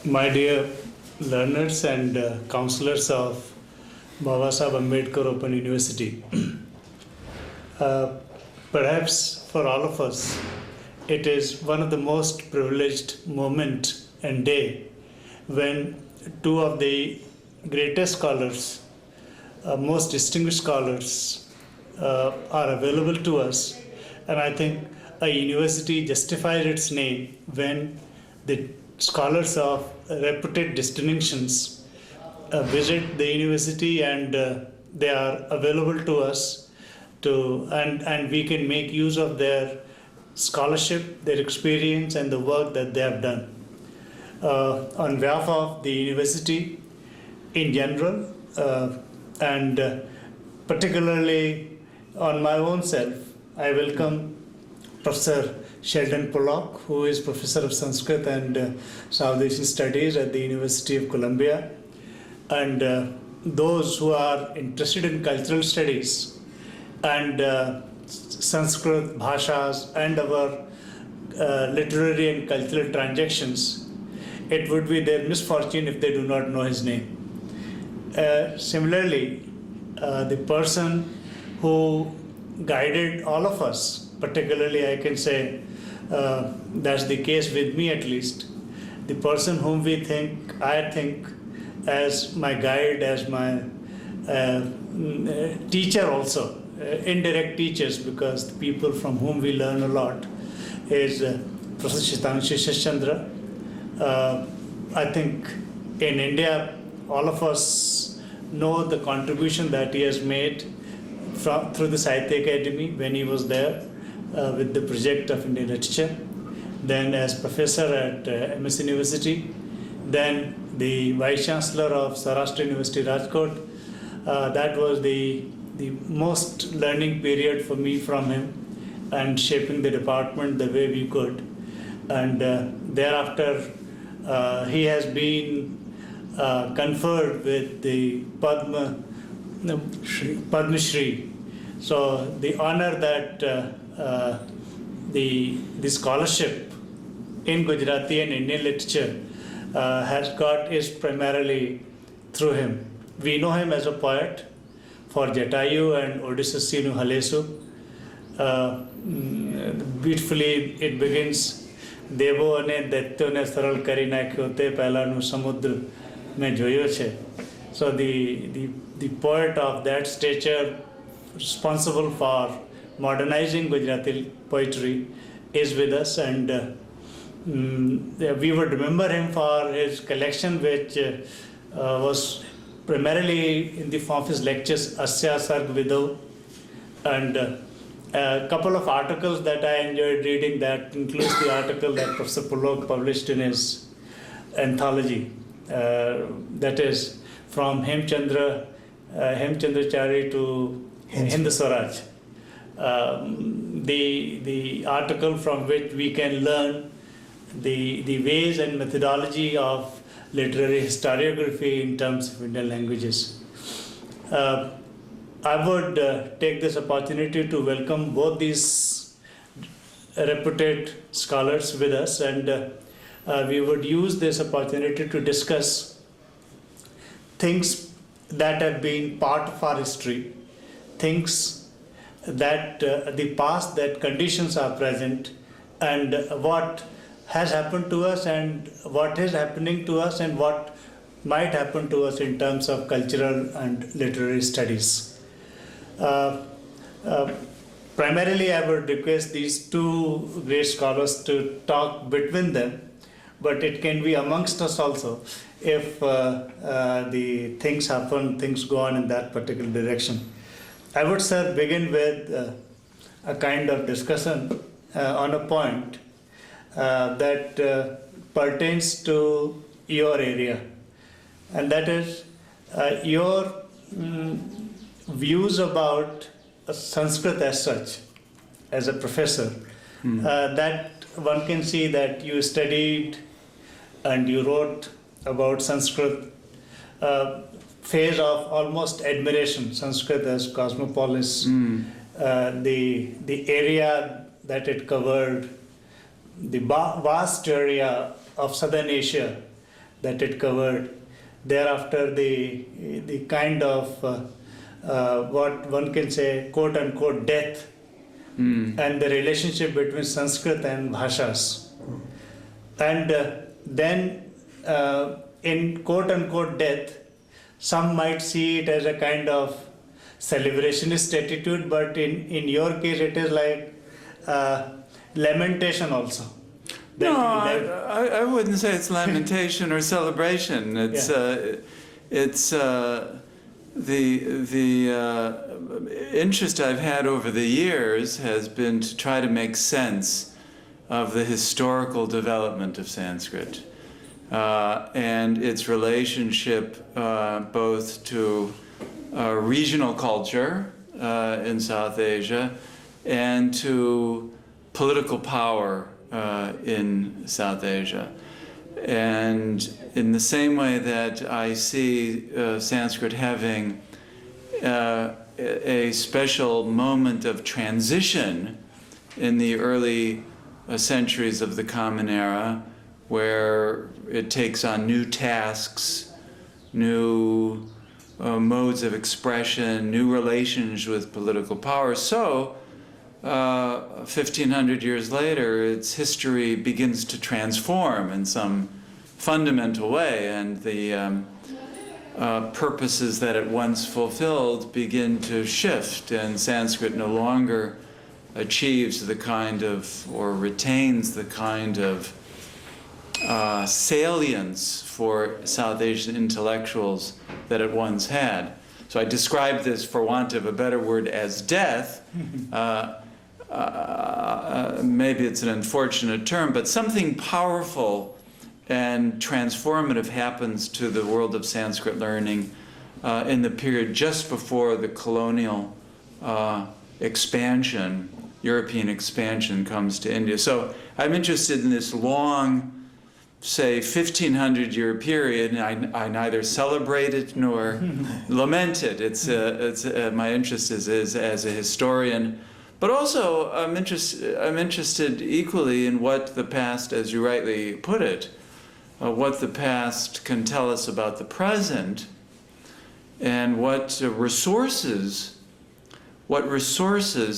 My dear learners and counselors of Baba Saheb Ambedkar Open University, perhaps for all of us, it is one of the most privileged moment and day when two of the greatest scholars, most distinguished scholars are available to us. And I think a university justifies its name when the scholars of reputed distinctions visit the university and they are available to us and we can make use of their scholarship, their experience and the work that they have done. On behalf of the university in general and particularly on my own self, I welcome Professor Sheldon Pollock, who is Professor of Sanskrit and South Asian Studies at the University of Columbia, and those who are interested in cultural studies and Sanskrit, bhashas and our literary and cultural transactions. It would be their misfortune if they do not know his name. Similarly, the person who guided all of us, particularly I can say that's the case with me at least, the person whom I think as my guide, as my teacher also, indirect teachers, because the people from whom we learn a lot is Professor Chandra. I think in India all of us know the contribution that he has made through the Sahitya Academy when he was there with the project of Indian literature, then as professor at MS University, then the Vice Chancellor of Saurashtra University, Rajkot. That was the most learning period for me from him and shaping the department the way we could. And thereafter, he has been conferred with the Padma Shri. So the honor that the scholarship in Gujarati and Indian literature has got is primarily through him. We know him as a poet for Jatayu and Odysseus Halesu. Beautifully it begins, Devo ne daityo ne saral kari nakhyo te pehla nu samudra mein joyo che. So the poet of that stature, responsible for modernizing Gujarati poetry, is with us, and we would remember him for his collection, which was primarily in the form of his lectures, Asya Sarg Vidau, and a couple of articles that I enjoyed reading. That includes the article that Professor Pollock published in his anthology, that is from Hemchandra Hemchandrachari to Hind Swaraj. The article from which we can learn the ways and methodology of literary historiography in terms of Indian languages. I would take this opportunity to welcome both these reputed scholars with us, and we would use this opportunity to discuss things that have been part of our history, things that the past, that conditions are present, and what has happened to us and what is happening to us and what might happen to us in terms of cultural and literary studies. Primarily, I would request these two great scholars to talk between them, but it can be amongst us also if the things happen, things go on in that particular direction. I would, sir, begin with a kind of discussion on a point that pertains to your area, and that is your views about Sanskrit as such, as a professor. That one can see that you studied and you wrote about Sanskrit, phase of almost admiration, Sanskrit as cosmopolis, the area that it covered, the vast area of Southern Asia that it covered. Thereafter, the kind of what one can say, quote unquote, death, and the relationship between Sanskrit and bhashas. And then in quote unquote death, some might see it as a kind of celebrationist attitude, but in your case it is like lamentation also. No, I wouldn't say it's lamentation or celebration. It's the interest I've had over the years has been to try to make sense of the historical development of Sanskrit and its relationship both to regional culture in South Asia and to political power in South Asia. And in the same way that I see Sanskrit having a special moment of transition in the early centuries of the Common Era, where it takes on new tasks, new modes of expression, new relations with political power. So, 1,500 years later, its history begins to transform in some fundamental way, and the purposes that it once fulfilled begin to shift, and Sanskrit no longer achieves the kind of, or retains the kind of salience for South Asian intellectuals that it once had. So I describe this, for want of a better word, as death. Maybe it's an unfortunate term, but something powerful and transformative happens to the world of Sanskrit learning in the period just before the colonial expansion, European expansion, comes to India. So I'm interested in this long, say, 1,500-year period, and I neither celebrate it nor lament it. It's my interest is as a historian. But also, I'm interested equally in what the past, as you rightly put it, what the past can tell us about the present, and what resources,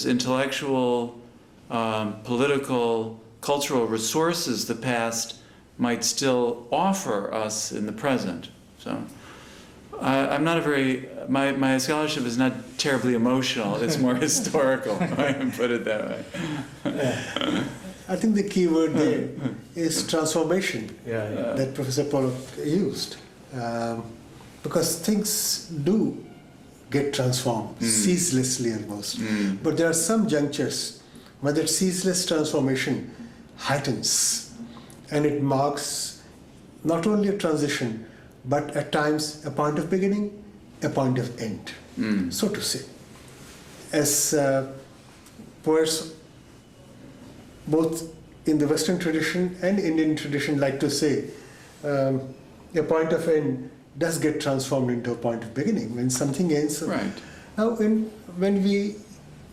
intellectual, political, cultural resources the past might still offer us in the present. So I'm not a very, my scholarship is not terribly emotional, it's more historical, I can put it that way. I think the key word there is transformation that Professor Pollock used. Because things do get transformed, ceaselessly almost. But there are some junctures where that ceaseless transformation heightens, and it marks not only a transition, but at times a point of beginning, a point of end, so to say. As poets, both in the Western tradition and Indian tradition, like to say, a point of end does get transformed into a point of beginning when something ends. Right. Now, when we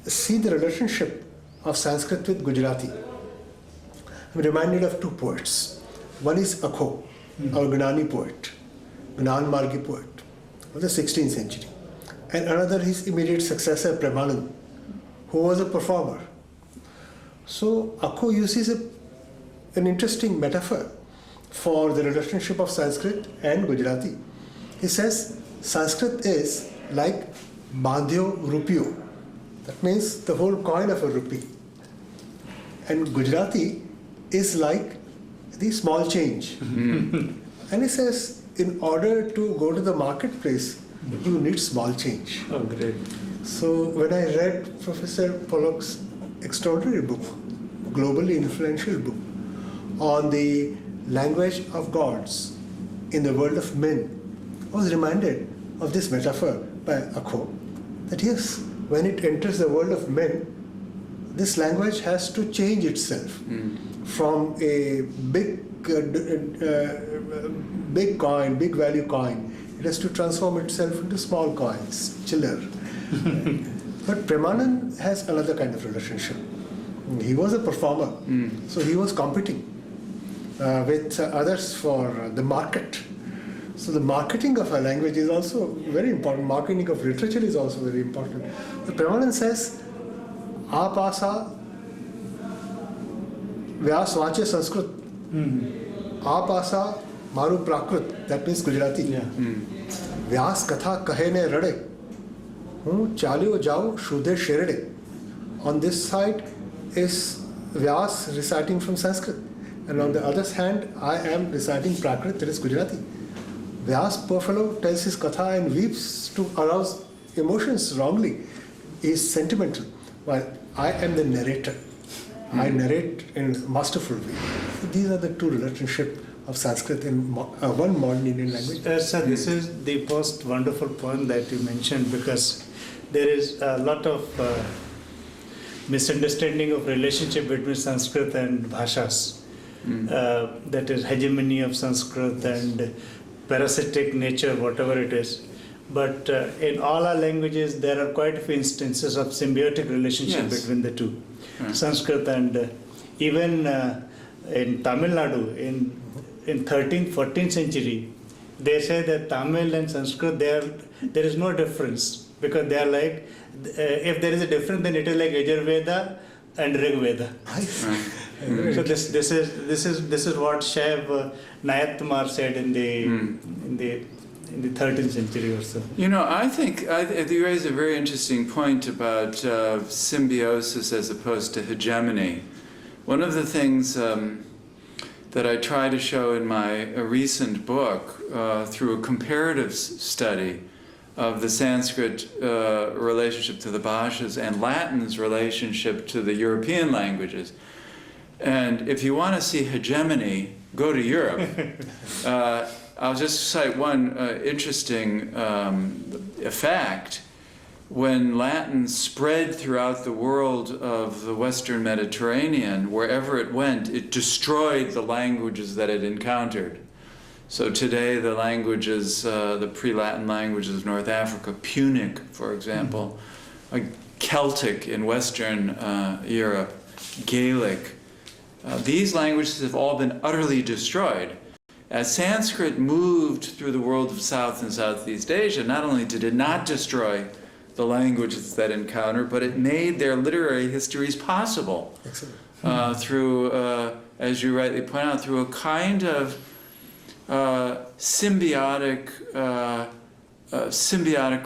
see the relationship of Sanskrit with Gujarati, I'm reminded of two poets. One is Akho, our Gnani poet, Gnan Margi poet of the 16th century, and another his immediate successor, Premanand, who was a performer. So Akho uses an interesting metaphor for the relationship of Sanskrit and Gujarati. He says Sanskrit is like Bandhyo Rupiyo. That means the whole coin of a rupee. And Gujarati is like the small change. And he says, in order to go to the marketplace, you need small change. Oh, great. So when I read Professor Pollock's extraordinary book, globally influential book, on the language of gods in the world of men, I was reminded of this metaphor by Akho, that yes, when it enters the world of men, this language has to change itself from a big coin, big value coin. It has to transform itself into small coins, chiller. But Premanand has another kind of relationship. He was a performer, so he was competing. with others for the market. So the marketing of a language is also very important. Marketing of literature is also very important. The Premalin says, Apasa Vyas Vache Sanskrit. Apasa Maru Prakrit. That means Gujarati. Yeah. Vyas Katha Kahe ne Rade. Chalio Jao Shudhe Sherade. On this side is Vyas reciting from Sanskrit. And on the other hand, I am reciting Prakrit, that is Gujarati. Vyas, poor fellow, tells his katha and weeps to arouse emotions wrongly. He is sentimental, while I am the narrator. I narrate in a masterful way. So these are the two relationships of Sanskrit in one modern Indian language. Sir, this is the most wonderful point that you mentioned, because there is a lot of misunderstanding of relationship between Sanskrit and bhashas. That is hegemony of Sanskrit and parasitic nature, whatever it is. But in all our languages, there are quite a few instances of symbiotic relationship between the two. Sanskrit and even in Tamil Nadu, in 13th, 14th century, they say that Tamil and Sanskrit, there is no difference, because they are like, if there is a difference, then it is like Yajurveda and Rig Veda. So this is what Shaiv Nayatkumar said in the 13th century or so. You know, I think you raise a very interesting point about symbiosis as opposed to hegemony. One of the things that I try to show in my recent book through a comparative study of the Sanskrit relationship to the bhashas and Latin's relationship to the European languages. And if you want to see hegemony, go to Europe. I'll just cite one interesting fact. When Latin spread throughout the world of the Western Mediterranean, wherever it went, it destroyed the languages that it encountered. So today the languages, the pre-Latin languages of North Africa, Punic, for example, Celtic in Western Europe, Gaelic, these languages have all been utterly destroyed. As Sanskrit moved through the world of South and Southeast Asia, not only did it not destroy the languages that encountered, but it made their literary histories possible. Through, as you rightly point out, through a kind of symbiotic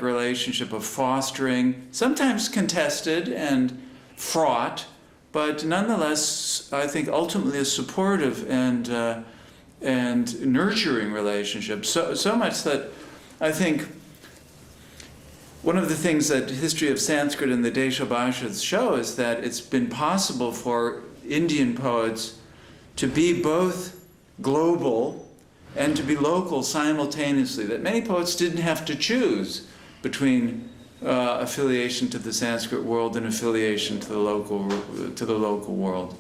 relationship of fostering, sometimes contested and fraught, but nonetheless, I think ultimately a supportive and nurturing relationship. So much that I think one of the things that the history of Sanskrit and the Desha Bhashas show is that it's been possible for Indian poets to be both global and to be local simultaneously, that many poets didn't have to choose between affiliation to the Sanskrit world and affiliation to the local world.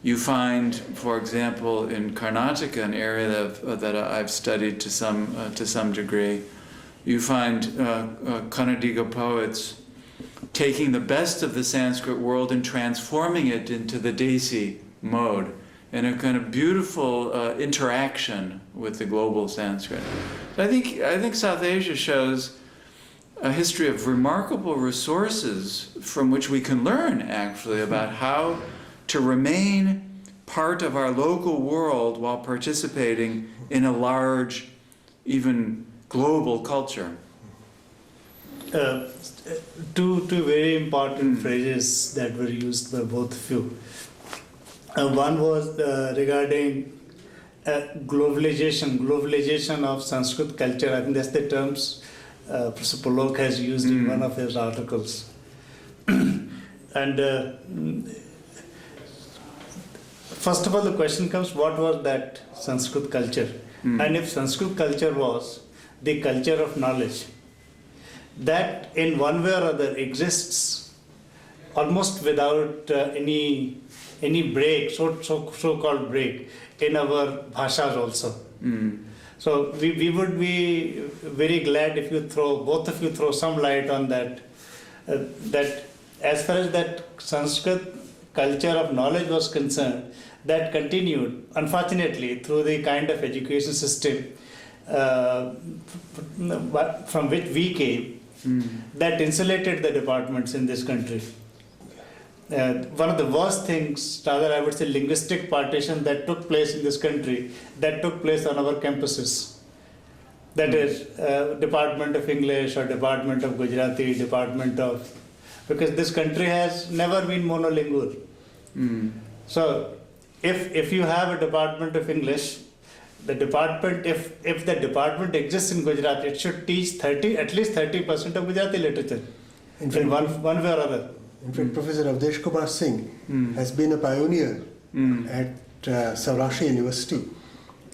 You find, for example, in Karnataka, an area that I've studied to some degree, you find Kannadiga poets taking the best of the Sanskrit world and transforming it into the Desi mode, in a kind of beautiful interaction with the global Sanskrit. I think South Asia shows a history of remarkable resources from which we can learn, actually, about how to remain part of our local world while participating in a large, even global culture. Two very important phrases that were used by both of you. One was regarding globalization of Sanskrit culture. I think that's the terms Professor Pollock has used in one of his articles. And first of all, the question comes, what was that Sanskrit culture? And if Sanskrit culture was the culture of knowledge, that in one way or other exists almost without any break, so-called break, in our bhashas also. So we would be very glad if both of you throw some light on that. That as far as that Sanskrit culture of knowledge was concerned, that continued, unfortunately, through the kind of education system from which we came, that insulated the departments in this country. One of the worst things, rather I would say linguistic partition that took place in this country, that took place on our campuses. That is Department of English or Department of Gujarati, Department of... Because this country has never been monolingual. So if you have a Department of English, the department, if the department exists in Gujarat, it should teach at least 30% of Gujarati literature in one way or other. In fact, Professor Avdesh Kumar Singh has been a pioneer at Saurashtra University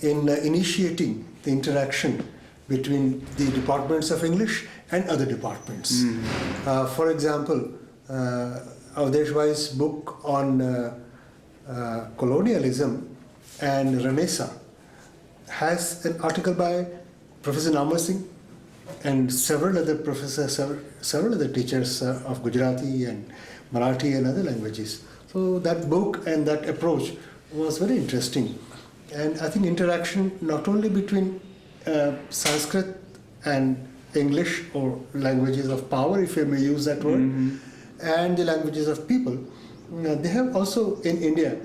in initiating the interaction between the departments of English and other departments. For example, Avdesh Bhai's book on colonialism and Renaissance has an article by Professor Namar Singh and several other professors, several other teachers of Gujarati and Marathi and other languages. So that book and that approach was very interesting. And I think interaction not only between Sanskrit and English, or languages of power, if I may use that word, and the languages of people, they have also in India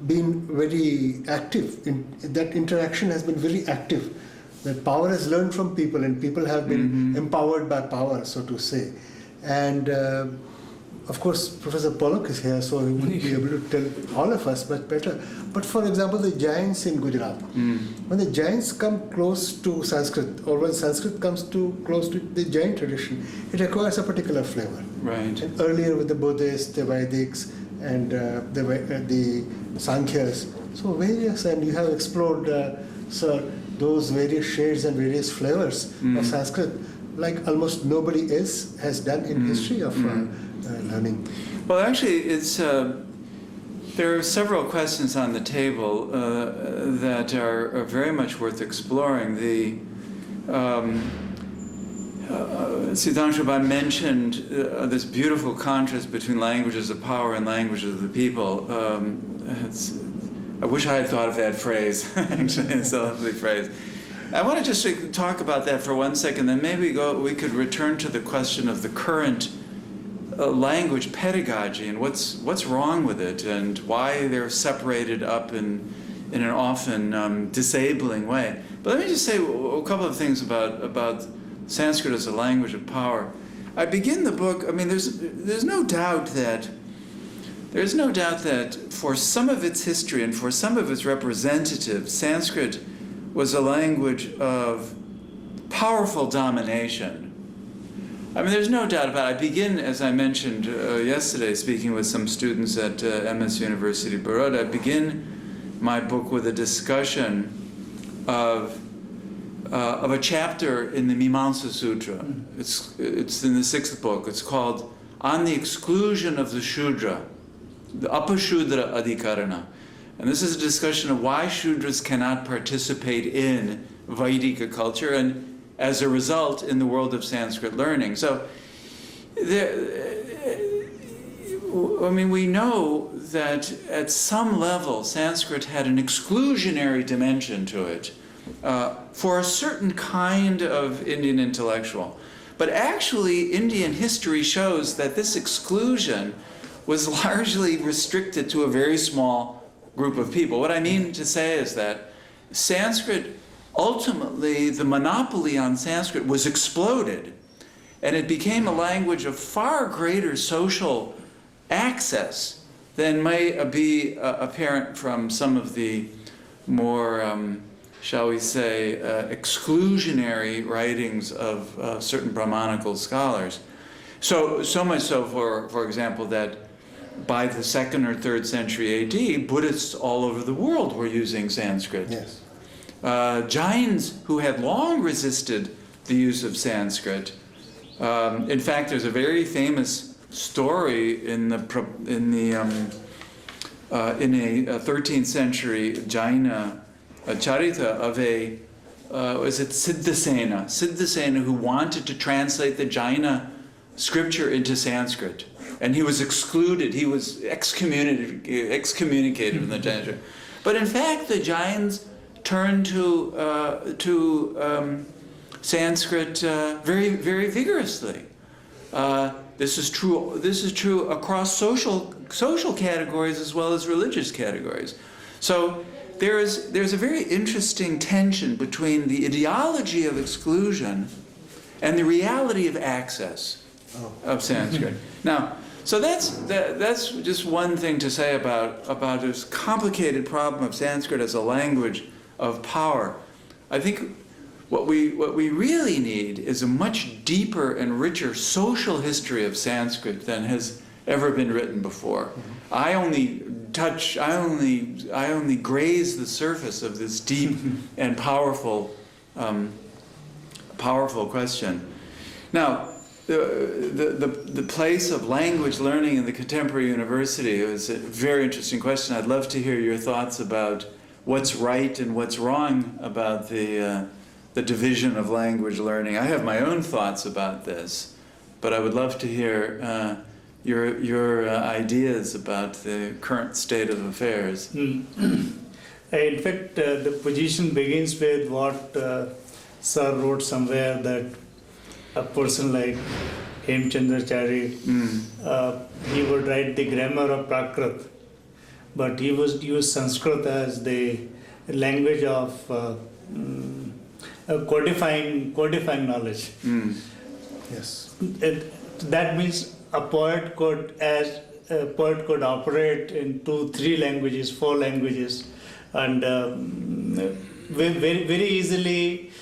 been very active. That interaction has been very active. That power has learned from people, and people have been empowered by power, so to say. And of course, Professor Pollock is here, so he would be able to tell all of us much better. But for example, the Jains in Gujarat, when the Jains come close to Sanskrit, or when Sanskrit comes close to the Jain tradition, it acquires a particular flavor. Right. And earlier with the Buddhists, the Vedics, and the Sankhyas, so various, and you have explored, sir, those various shades and various flavors of Sanskrit, like almost nobody else has done in history of learning. Well, actually, it's there are several questions on the table that are very much worth exploring. The Sudhanshu mentioned this beautiful contrast between languages of power and languages of the people. I wish I had thought of that phrase. Actually, it's a lovely phrase. I want to just talk about that for 1 second, then maybe we could return to the question of the current language pedagogy and what's wrong with it and why they're separated up in an often disabling way. But let me just say a couple of things about Sanskrit as a language of power. I begin the book. I mean, there's no doubt that for some of its history and for some of its representatives, Sanskrit was a language of powerful domination. I mean, there's no doubt about it. I begin, as I mentioned yesterday, speaking with some students at MS University Baroda, I begin my book with a discussion of a chapter in the Mimamsa Sutra. It's in the 6th book. It's called On the Exclusion of the Shudra, the Apashudra Adhikarana. And this is a discussion of why Shudras cannot participate in Vaidika culture and, as a result, in the world of Sanskrit learning. So, we know that at some level Sanskrit had an exclusionary dimension to it for a certain kind of Indian intellectual. But actually, Indian history shows that this exclusion was largely restricted to a very small group of people. What I mean to say is that Sanskrit, ultimately, the monopoly on Sanskrit was exploded, and it became a language of far greater social access than may be apparent from some of the more, shall we say, exclusionary writings of certain Brahmanical scholars. So much so, for example, that by the 2nd or 3rd century AD, Buddhists all over the world were using Sanskrit. Yes. Jains, who had long resisted the use of Sanskrit. In fact, there's a very famous story in a 13th century Jaina charita of Siddhasena who wanted to translate the Jaina scripture into Sanskrit. and he was excluded, he was excommunicated from the Jaina. But in fact, the Jains turned to Sanskrit very, very vigorously. This is true. This is true across social categories as well as religious categories. So there's a very interesting tension between the ideology of exclusion and the reality of access of Sanskrit. Now, so that's just one thing to say about this complicated problem of Sanskrit as a language of power. I think what we really need is a much deeper and richer social history of Sanskrit than has ever been written before. I only graze the surface of this deep and powerful question. Now, the place of language learning in the contemporary university is a very interesting question. I'd love to hear your thoughts about what's right and what's wrong about the division of language learning. I have my own thoughts about this, but I would love to hear your ideas about the current state of affairs. In fact, the position begins with what Sir wrote somewhere, that a person like Hemchandra, he would write the grammar of Prakrit, but he would use Sanskrit as the language of codifying knowledge. Yes. That means a poet could operate in 2, 3 languages, 4 languages, and very, very easily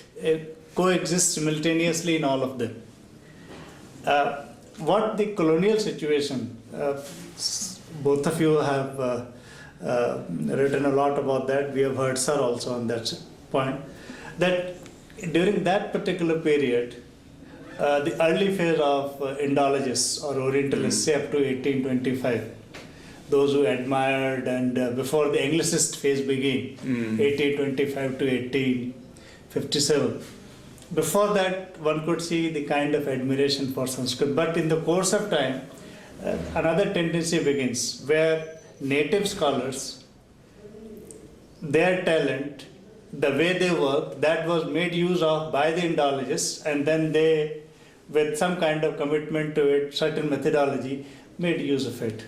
coexist simultaneously in all of them. What the colonial situation, both of you have written a lot about that. We have heard Sir also on that point, that during that particular period, the early phase of Indologists or Orientalists, say up to 1825, those who admired, and before the Anglicist phase began, 1825 to 1857. Before that, one could see the kind of admiration for Sanskrit. But in the course of time, another tendency begins, where native scholars, their talent, the way they work, that was made use of by the Indologists, and then they, with some kind of commitment to it, certain methodology, made use of it.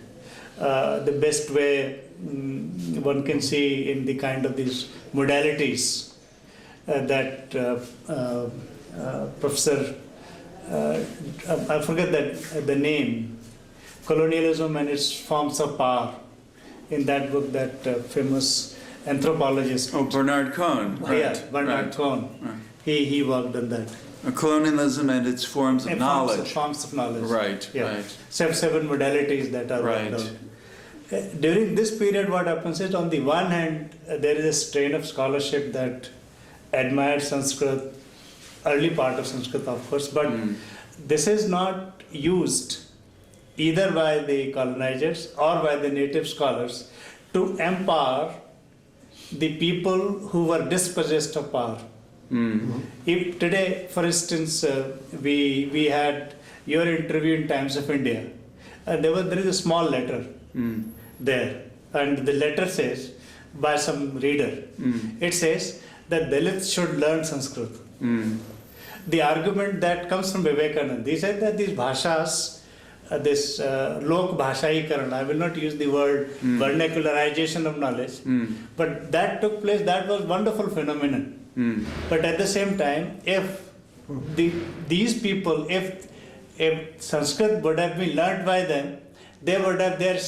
The best way one can see in the kind of these modalities that Professor, I forget the name, Colonialism and Its Forms of Power, in that book, that famous anthropologist. Oh, Bernard Cohn. Right. Yeah, Bernard Cohn. Right. He worked on that. Colonialism and its forms of knowledge. Forms of knowledge. Right, yeah. right. 7 modalities that are worked out. During this period, what happens is, on the one hand, there is a strain of scholarship that admired Sanskrit, early part of Sanskrit, of course, but this is not used either by the colonizers or by the native scholars to empower the people who were dispossessed of power. If today, for instance, we had your interview in Times of India, there is a small letter there, and the letter says, by some reader, it says that Dalits should learn Sanskrit. The argument that comes from Vivekananda, he said that these bhashas, this lok bhashaikaran, I will not use the word vernacularization of knowledge, but that took place, that was wonderful phenomenon. But at the same time, if these people, if Sanskrit would have been learned by them, they would have, their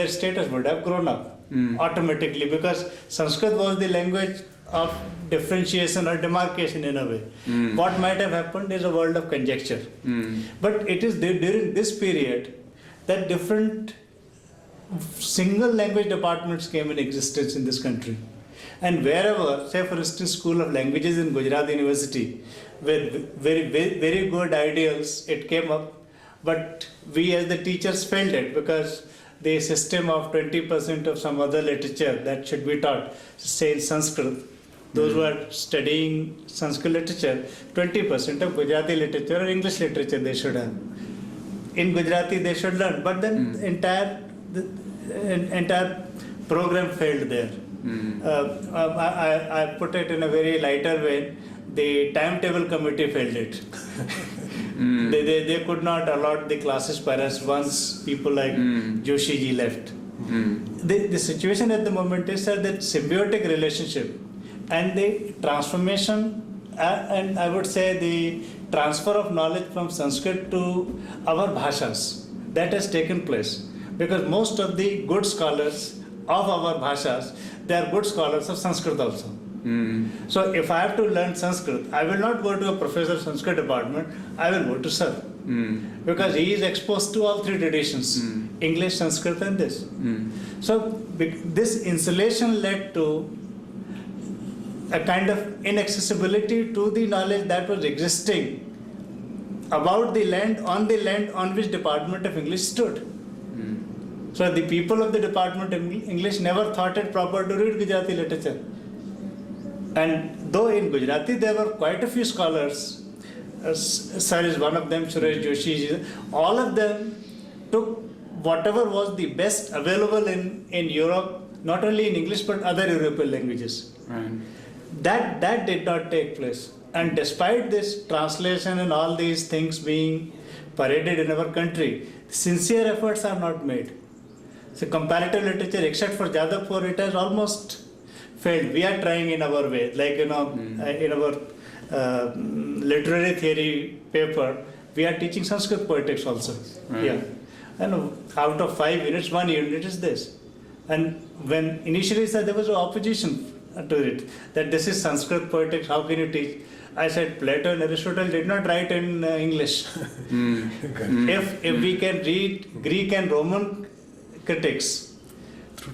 status would have grown up automatically, because Sanskrit was the language of differentiation or demarcation in a way. What might have happened is a world of conjecture. But it is during this period that different single language departments came in existence in this country. And wherever, say for instance, School of Languages in Gujarati University, with very good ideals, it came up, but we as the teachers failed it, because the system of 20% of some other literature that should be taught, say in Sanskrit, those who are studying Sanskrit literature, 20% of Gujarati literature or English literature they should have. in Gujarati they should learn, but then the entire program failed there. I put it in a very lighter way. The timetable committee failed it. They could not allot the classes perhaps once people like Joshi ji left. The situation at the moment is that symbiotic relationship and the transformation and I would say the transfer of knowledge from Sanskrit to our bhashas that has taken place, because most of the good scholars of our bhashas, they are good scholars of Sanskrit also. So if I have to learn Sanskrit, I will not go to a professor of Sanskrit department, I will go to Sir. Because he is exposed to all three traditions, English, Sanskrit and this. So this insulation led to a kind of inaccessibility to the knowledge that was existing about the land on which Department of English stood. So the people of the Department of English never thought it proper to read Gujarati literature. And though in Gujarati there were quite a few scholars, Sir is one of them, Suresh Joshi, all of them took whatever was the best available in Europe, not only in English but other European languages. Right. That did not take place. And despite this translation and all these things being paraded in our country, sincere efforts are not made. So comparative literature, except for Jadavpur, it has almost failed. We are trying in our way, like in our literary theory paper, we are teaching Sanskrit poetics also. Right. Yeah, and out of 5 units, 1 unit is this. And when initially said there was an opposition to it, that this is Sanskrit poetics, how can you teach? I said Plato and Aristotle did not write in English. If we can read Greek and Roman critics Through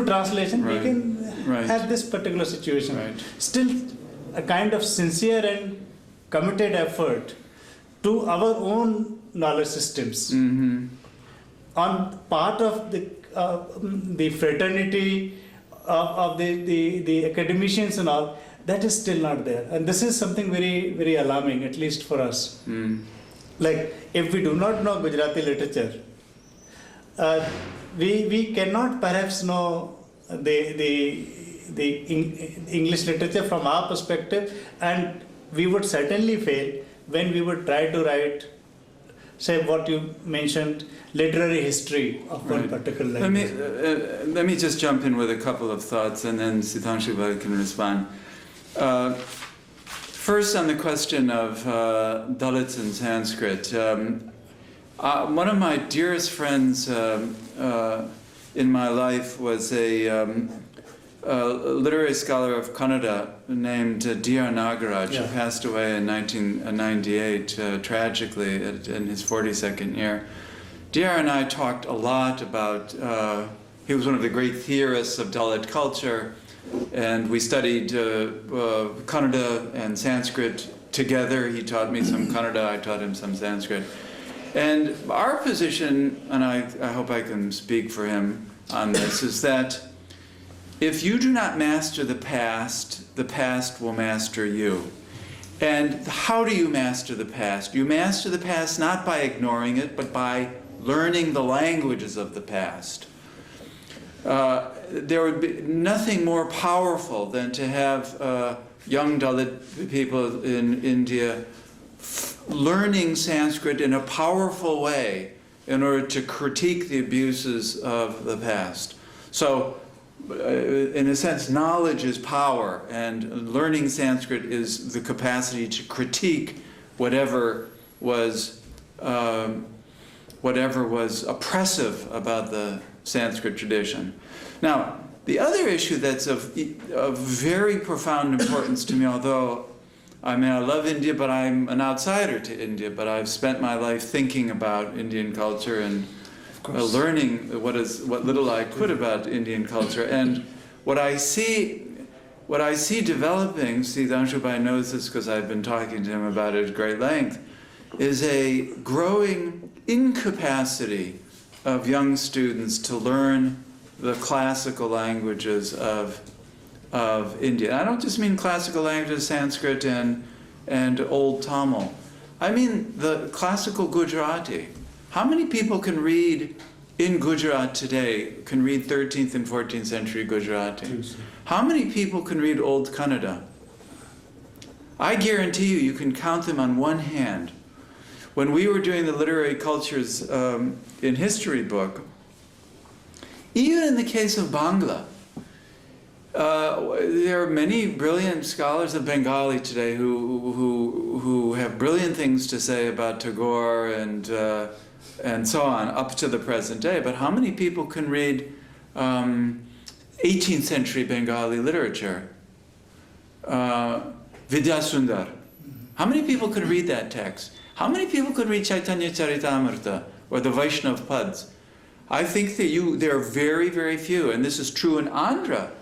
translation. we can Right. have this particular situation. Right. Still a kind of sincere and committed effort to our own knowledge systems on part of the fraternity of the academicians and all, that is still not there. And this is something very, very alarming, at least for us. Like, if we do not know Gujarati literature, we cannot perhaps know the English literature from our perspective, and we would certainly fail when we would try to write, say what you mentioned, literary history of one particular language. Let me just jump in with a couple of thoughts, and then Sitanshu can respond. First, on the question of Dalits in Sanskrit, one of my dearest friends in my life was a literary scholar of Kannada named D.R. Nagaraj, who passed away in 1998 tragically in his 42nd year. D.R. and I talked a lot about, he was one of the great theorists of Dalit culture, and we studied Kannada and Sanskrit together. He taught me some Kannada, I taught him some Sanskrit. And our position, and I hope I can speak for him on this, is that if you do not master the past will master you. And how do you master the past? You master the past not by ignoring it, but by learning the languages of the past. There would be nothing more powerful than to have young Dalit people in India learning Sanskrit in a powerful way in order to critique the abuses of the past. So, in a sense, knowledge is power, and learning Sanskrit is the capacity to critique whatever was oppressive about the Sanskrit tradition. Now, the other issue that's of very profound importance to me, although I love India, but I'm an outsider to India, but I've spent my life thinking about Indian culture and learning what little I could about Indian culture. And what I see developing, Anshubai knows this because I've been talking to him about it at great length, is a growing incapacity of young students to learn the classical languages of India. I don't just mean classical languages, Sanskrit and Old Tamil, I mean, the classical Gujarati. How many people can read in Gujarat today, can read 13th and 14th century Gujarati? How many people can read Old Kannada? I guarantee you, you can count them on one hand. When we were doing the literary cultures in history book, even in the case of Bangla, there are many brilliant scholars of Bengali today who have brilliant things to say about Tagore and so on up to the present day. But how many people can read 18th century Bengali literature? Vidyasundar. How many people could read that text? How many people could read Chaitanya Charitamrita or the Vaishnav Pads? I think that there are very, very few, and this is true in Andhra.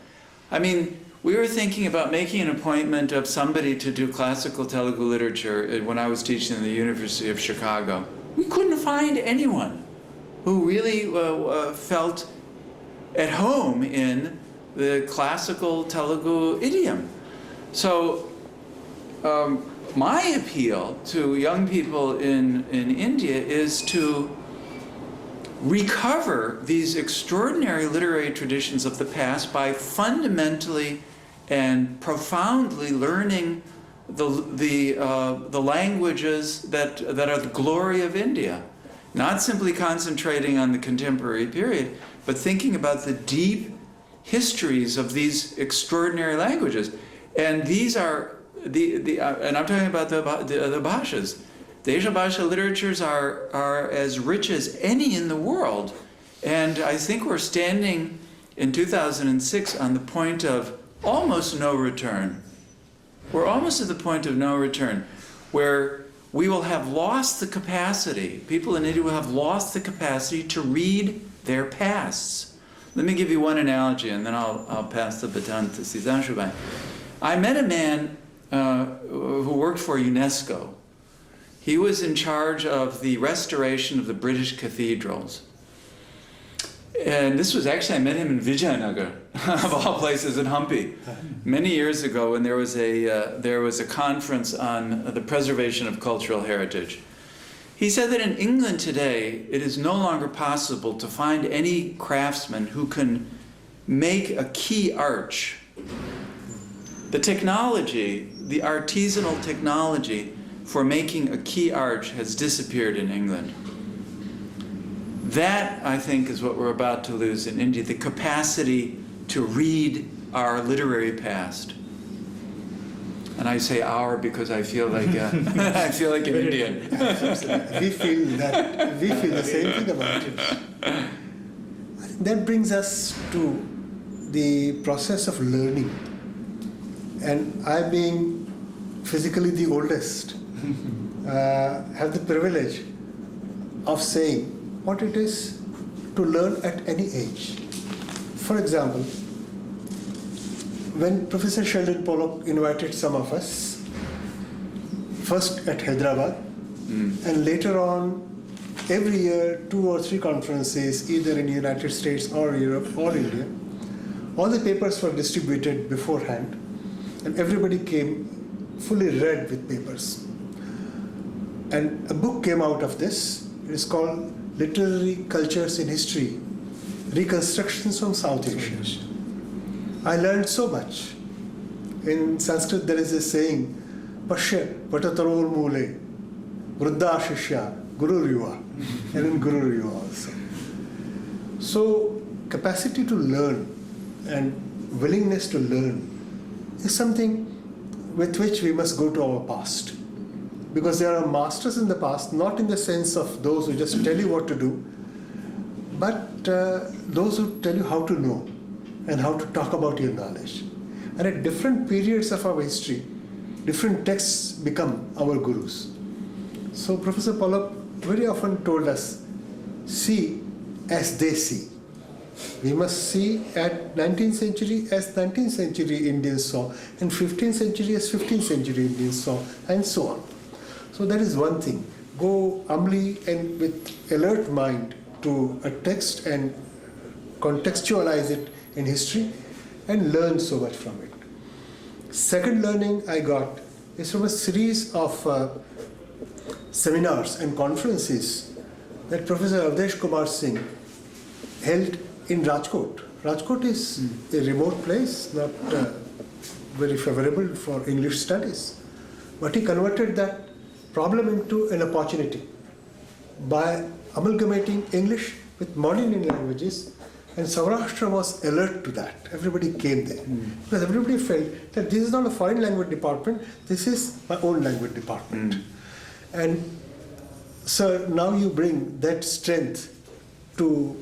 I mean, we were thinking about making an appointment of somebody to do classical Telugu literature when I was teaching in the University of Chicago. We couldn't find anyone who really felt at home in the classical Telugu idiom. So my appeal to young people in India is to recover these extraordinary literary traditions of the past by fundamentally and profoundly learning the languages that are the glory of India. Not simply concentrating on the contemporary period, but thinking about the deep histories of these extraordinary languages. And these are and I'm talking about the bhashas. The Asian Bhasha literatures are as rich as any in the world. And I think we're standing in 2006 on the point of almost no return. We're almost at the point of no return, where we will have lost the capacity, people in India will have lost the capacity to read their pasts. Let me give you one analogy, and then I'll pass the baton to Sizanshubai. I met a man who worked for UNESCO. He was in charge of the restoration of the British cathedrals. And this was actually, I met him in Vijayanagar, of all places, in Hampi, many years ago, when there was a conference on the preservation of cultural heritage. He said that in England today, it is no longer possible to find any craftsman who can make a key arch. The technology, the artisanal technology for making a key arch has disappeared in England. That, I think, is what we're about to lose in India, the capacity to read our literary past. And I say our because I feel like I feel like an Indian. We feel the same thing about it. I think that brings us to the process of learning. And I, being physically the oldest, have the privilege of saying what it is to learn at any age. For example, when Professor Sheldon Pollock invited some of us, first at Hyderabad, and later on, every year, 2 or 3 conferences, either in the United States or Europe or India, all the papers were distributed beforehand, and everybody came fully read with papers. And a book came out of this. It is called Literary Cultures in History, Reconstructions from South Asia. I learned so much. In Sanskrit there is a saying, Pashya Patataror Mule, Vruddha Shishya, Guru Yuva, and in Guru Yuva also. So capacity to learn and willingness to learn is something with which we must go to our past. Because there are masters in the past, not in the sense of those who just tell you what to do, but those who tell you how to know and how to talk about your knowledge. And at different periods of our history, different texts become our gurus. So Professor Pollock very often told us, see as they see. We must see at 19th century as 19th century Indians saw, and 15th century as 15th century Indians saw, and so on. So that is one thing. Go humbly and with alert mind to a text and contextualize it in history and learn so much from it. Second learning I got is from a series of seminars and conferences that Professor Avdesh Kumar Singh held in Rajkot. Rajkot is a remote place, not very favorable for English studies. But he converted that problem into an opportunity by amalgamating English with modern Indian languages, and Saurashtra was alert to that. Everybody came there because everybody felt that this is not a foreign language department, this is my own language department. And sir, now you bring that strength to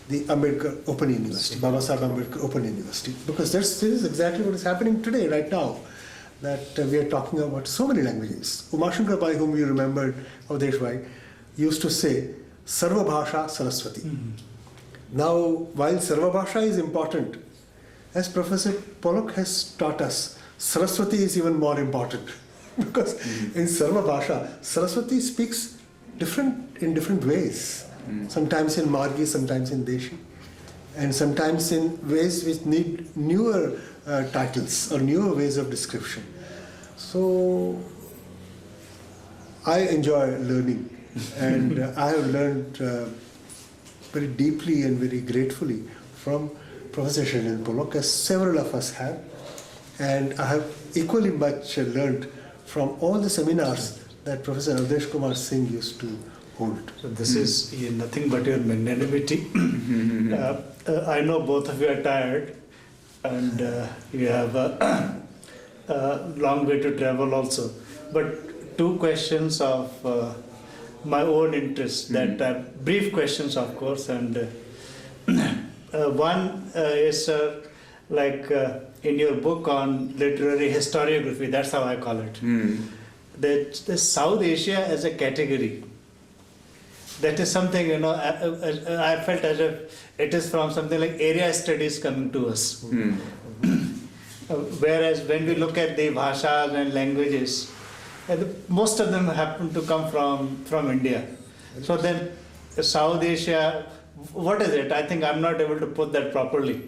the Ambedkar Open University, Baba Saheb Ambedkar Open University, because this is exactly what is happening today, right now, that we are talking about so many languages. Umashankar Bai, whom you remembered, Avdesh Bai, used to say, Sarva Bhasha Saraswati. Now, while Sarva Bhasha is important, as Professor Pollock has taught us, Saraswati is even more important. Because in Sarva Bhasha, Saraswati speaks in different ways. Sometimes in Margi, sometimes in Deshi, and sometimes in ways which need newer titles or newer ways of description. So I enjoy learning, and I have learned very deeply and very gratefully from Professor Shannon Pollock, as several of us have, and I have equally much learned from all the seminars that Professor Avdesh Kumar Singh used to hold. So this is nothing but your magnanimity. I know both of you are tired, and you have a long way to travel also. But two questions of my own interest, that brief questions, of course, and one is like in your book on literary historiography, that's how I call it, that the South Asia as a category, that is something, you know, I felt as if it is from something like area studies coming to us. Whereas when we look at the bhashas and languages, most of them happen to come from India. So then South Asia, what is it? I think I'm not able to put that properly.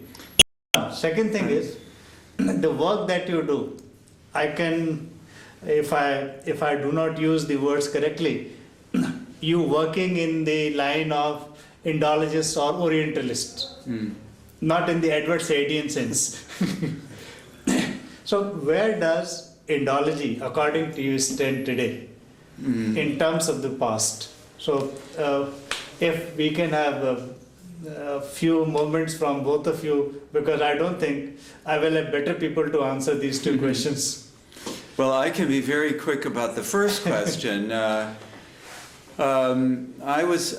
Second thing is, the work that you do, I can, if I do not use the words correctly, you working in the line of Indologists or Orientalists, not in the Edward Saadian sense. So where does Indology, according to you, stand today in terms of the past? So if we can have a few moments from both of you, because I don't think I will have better people to answer these two questions. Well, I can be very quick about the first question. I was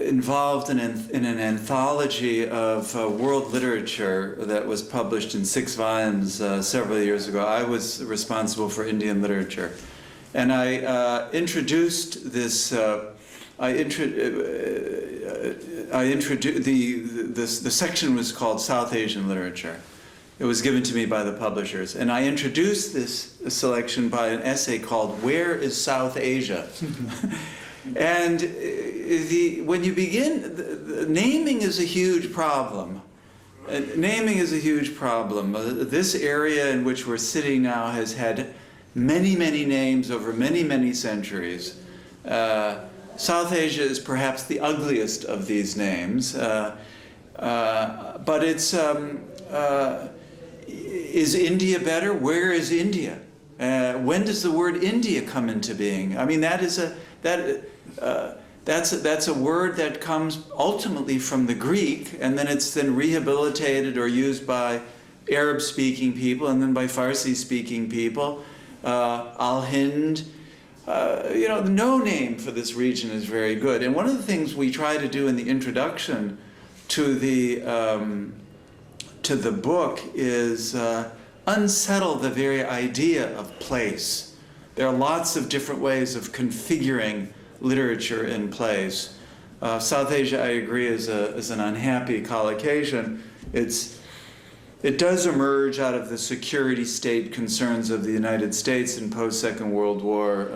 involved in an anthology of world literature that was published in 6 volumes several years ago. I was responsible for Indian literature, and I introduced this. The section was called South Asian Literature. It was given to me by the publishers, and I introduced this selection by an essay called "Where is South Asia?" And when you begin, the naming is a huge problem. Naming is a huge problem. This area in which we're sitting now has had many, many names over many, many centuries. South Asia is perhaps the ugliest of these names, but it's. Is India better? Where is India? When does the word India come into being? I mean, that's a word that comes ultimately from the Greek, and then it's then rehabilitated or used by Arab-speaking people, and then by Farsi-speaking people. Al-Hind. You know, no name for this region is very good. And one of the things we try to do in the introduction to the book is unsettle the very idea of place. There are lots of different ways of configuring literature in place. South Asia, I agree, is an unhappy collocation. It does emerge out of the security state concerns of the United States in post-Second World War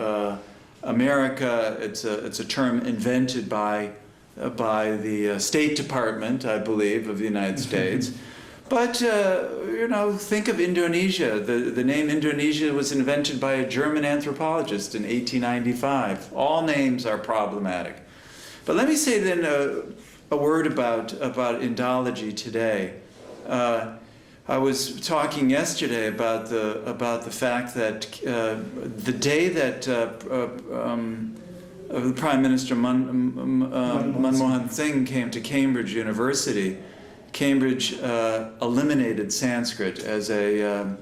America. It's a term invented by the State Department, I believe, of the United States. But think of Indonesia. The name Indonesia was invented by a German anthropologist in 1895. All names are problematic. But let me say then a word about Indology today. I was talking yesterday about the fact that the day that Prime Minister Manmohan Singh came to Cambridge University, Cambridge eliminated Sanskrit as a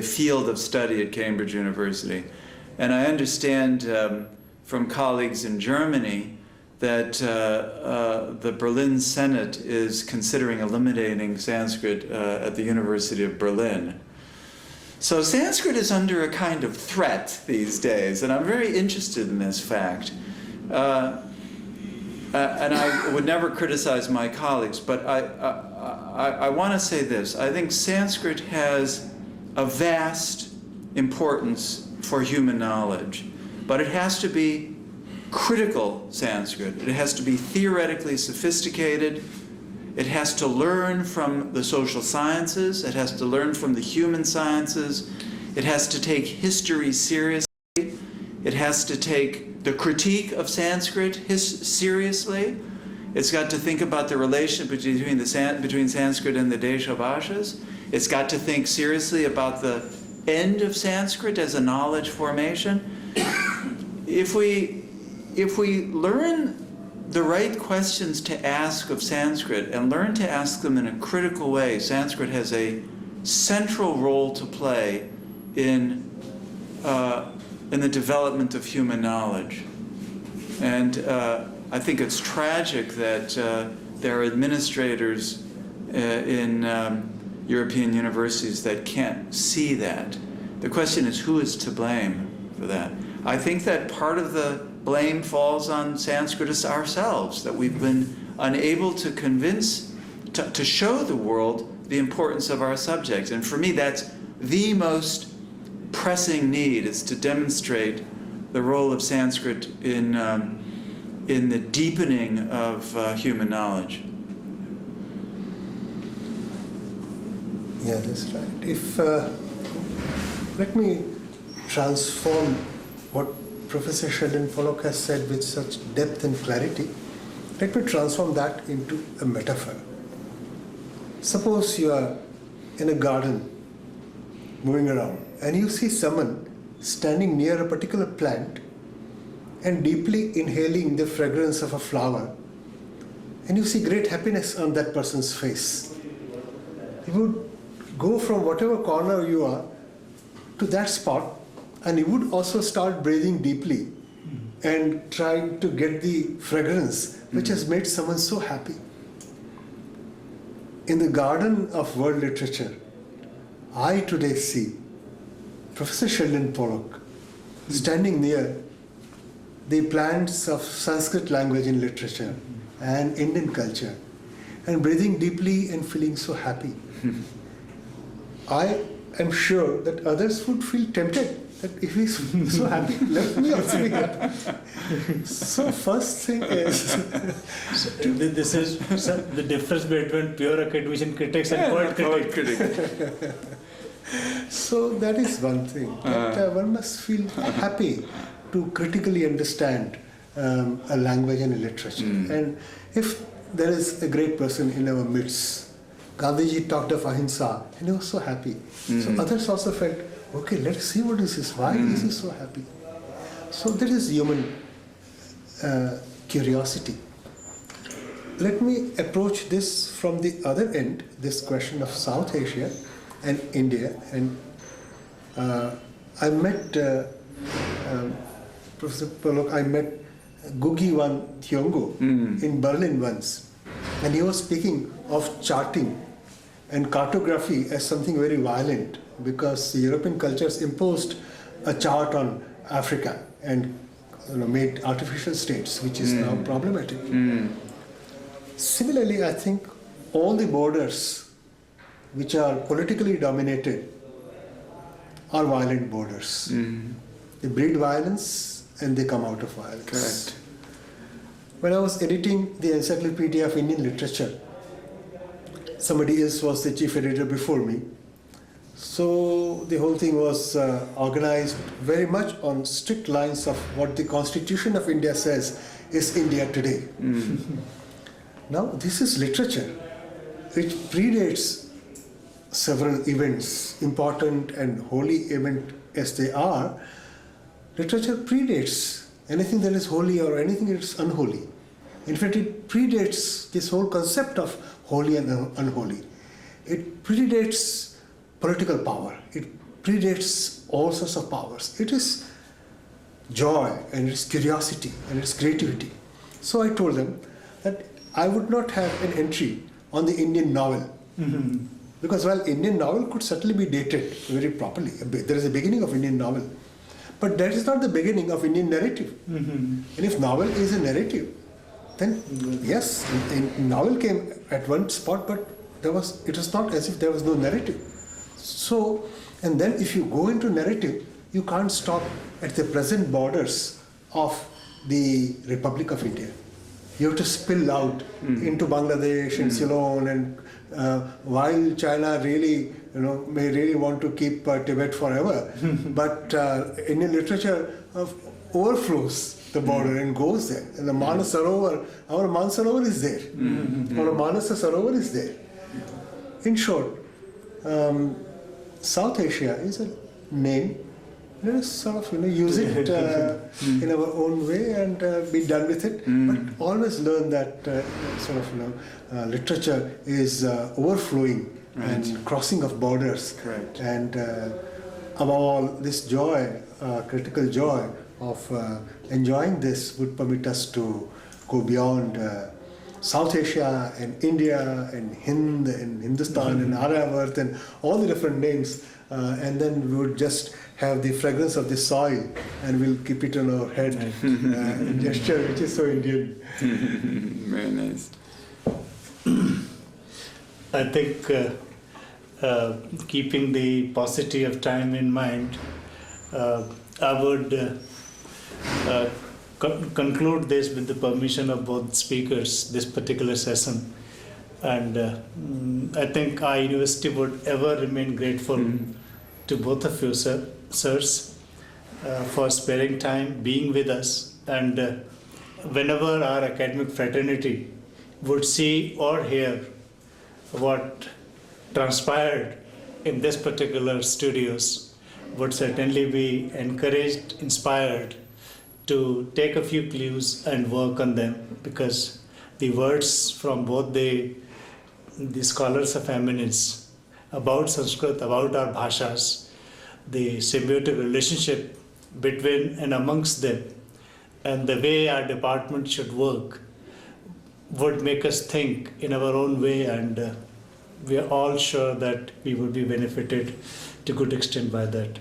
field of study at Cambridge University, and I understand from colleagues in Germany that the Berlin Senate is considering eliminating Sanskrit at the University of Berlin. So Sanskrit is under a kind of threat these days, and I'm very interested in this fact. And I would never criticize my colleagues, but I want to say this. I think Sanskrit has a vast importance for human knowledge, but it has to be critical Sanskrit. It has to be theoretically sophisticated. It has to learn from the social sciences. It has to learn from the human sciences. It has to take history seriously. It has to take the critique of Sanskrit seriously. It's got to think about the relation between Sanskrit and the Desha Bhashas. It's got to think seriously about the end of Sanskrit as a knowledge formation. If we learn the right questions to ask of Sanskrit and learn to ask them in a critical way, Sanskrit has a central role to play in the development of human knowledge. And I think it's tragic that there are administrators in European universities that can't see that. The question is, who is to blame for that? I think that part of the blame falls on Sanskritists ourselves, that we've been unable to convince, to show the world the importance of our subjects. And for me, that's the most pressing need, is to demonstrate the role of Sanskrit in the deepening of human knowledge. Yeah, that's right. If let me transform what Professor Sheldon Pollock has said with such depth and clarity. Let me transform that into a metaphor. Suppose you are in a garden moving around and you see someone standing near a particular plant and deeply inhaling the fragrance of a flower, and you see great happiness on that person's face. You would go from whatever corner you are to that spot, and you would also start breathing deeply and trying to get the fragrance which has made someone so happy. In the garden of world literature, I today see Professor Sheldon Pollock standing near the plants of Sanskrit language and literature and Indian culture, and breathing deeply and feeling so happy. I am sure that others would feel tempted that if he's so happy, let me also be happy. So first thing is... This is the difference between pure academician critics and poet critics. So that is one thing, that one must feel happy to critically understand a language and a literature. And if there is a great person in our midst, Gandhiji talked of ahimsa and he was so happy. So others also felt, okay, let's see what this is. Why is he so happy? So there is human curiosity. Let me approach this from the other end, this question of South Asia and India. And I met Professor Pollock, I met Gugi Van Thiongo in Berlin once, and he was speaking of charting and cartography as something very violent, because the European cultures imposed a chart on Africa and made artificial states, which is now problematic. Similarly, I think all the borders which are politically dominated are violent borders. They breed violence and they come out of violence. Correct. When I was editing the Encyclopedia of Indian Literature, somebody else was the chief editor before me. So the whole thing was organized very much on strict lines of what the Constitution of India says is India today. Now this is literature which predates several events, important and holy event as they are. Literature predates anything that is holy or anything that is unholy. In fact, it predates this whole concept of holy and unholy. It predates political power. It predates all sorts of powers. It is joy and it's curiosity and it's creativity. So I told them that I would not have an entry on the Indian novel. Because while Indian novel could certainly be dated very properly, there is a beginning of Indian novel. But that is not the beginning of Indian narrative. And if novel is a narrative, then yes, a novel came at one spot, but it was not as if there was no narrative. So, and then if you go into narrative, you can't stop at the present borders of the Republic of India. You have to spill out into Bangladesh and Ceylon, and while China really, may really want to keep Tibet forever, but Indian literature overflows the border and goes there. And the Manas Sarovar, our Manas Sarovar is there. Our Manasa Sarovar is there. In short, South Asia is a name. Let us sort of use it in our own way and be done with it. But always learn that literature is overflowing and crossing of borders. Correct. And above all, this joy, critical joy of enjoying this would permit us to go beyond South Asia and India and Hind and Hindustan and Aryavarth and all the different names, and then we would just have the fragrance of the soil and we'll keep it on our head gesture, which is so Indian. Very nice. I think keeping the paucity of time in mind, I would conclude this with the permission of both speakers, this particular session. And I think our university would ever remain grateful to both of you, sirs, for sparing time, being with us. And whenever our academic fraternity would see or hear what transpired in this particular studios, would certainly be encouraged, inspired to take a few clues and work on them, because the words from both the scholars of eminence about Sanskrit, about our bhashas, the symbiotic relationship between and amongst them, and the way our department should work would make us think in our own way, and we are all sure that we would be benefited to good extent by that.